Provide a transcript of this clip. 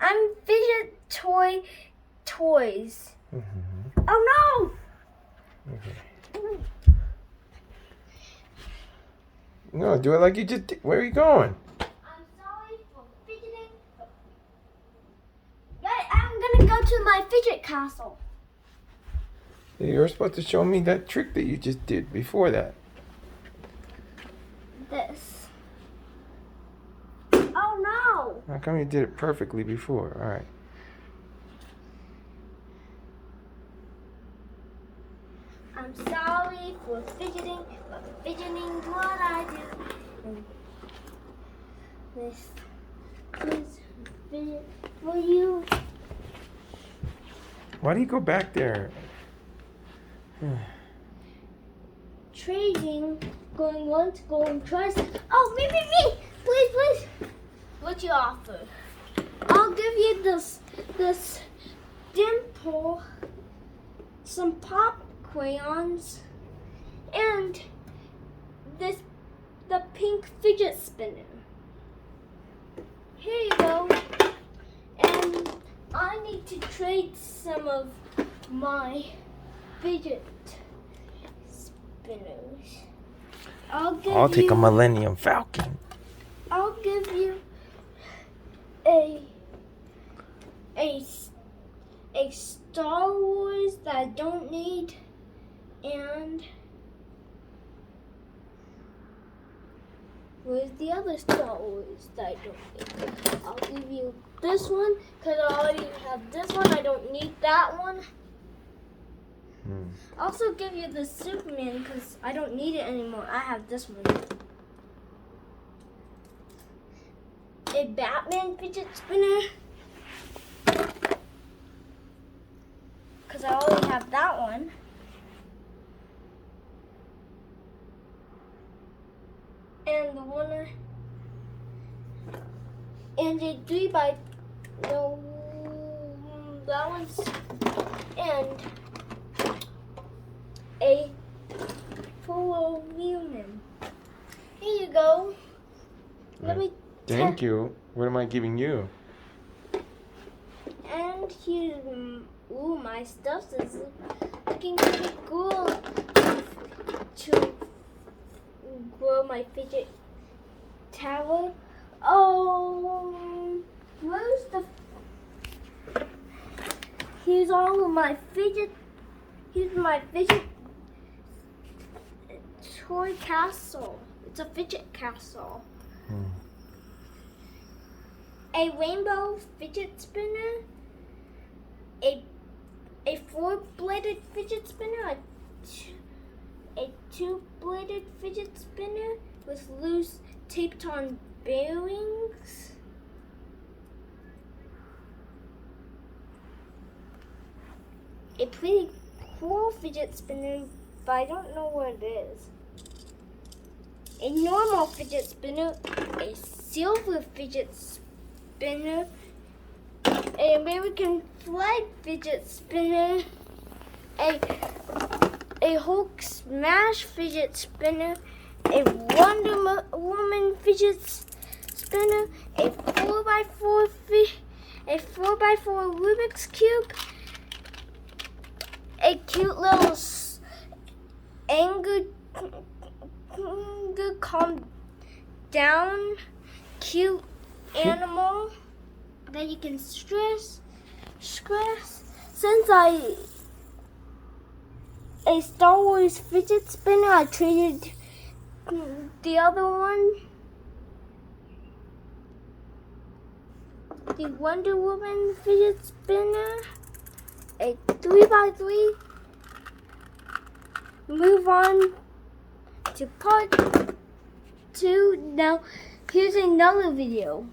I'm fidget toys. Mm-hmm. Oh no! Okay. No, do it like you just did. Where are you going? I'm sorry for fidgeting. Right, I'm gonna go to my fidget castle. You're supposed to show me that trick that you just did before that. This. Oh no! How come you did it perfectly before? All right. I'm sorry for fidgeting, but fidgeting's what I do. And this is fidget for you. Why do you go back there? Trading, going once, going twice. Oh, me! Please. What you offer? I'll give you this dimple, some pop crayons, and the pink fidget spinner. Here you go. And I need to trade some of my fidget spinners. I'll take a Millennium Falcon. I'll give you a Star Wars that I don't need, and where's the other Star Wars that I don't need? I'll give you this one because I already have this one. I don't need that one. I'll also give you the Superman because I don't need it anymore. I have this one. A Batman fidget spinner because I already have that one. And the one and a 3x no, that one's and a full human. Here you go. Let me. Thank you. What am I giving you? And here's, ooh, my stuff is looking pretty cool to grow my fidget tower. Oh, where's the? Here's all of my fidget. Here's my fidget toy castle. It's a fidget castle. A rainbow fidget spinner, a 4-bladed fidget spinner, a 2-bladed fidget spinner with loose taped on bearings, a pretty cool fidget spinner, but I don't know what it is. A normal fidget spinner, a silver fidget spinner, an American flag fidget spinner, a Hulk smash fidget spinner, a Wonder Woman fidget spinner, a 4x4 Rubik's cube, a cute little anger calm down cute animal that you can stress. Since a Star Wars fidget spinner, I traded the other one, the Wonder Woman fidget spinner, a 3x3. Move on to part 2. Now, here's another video.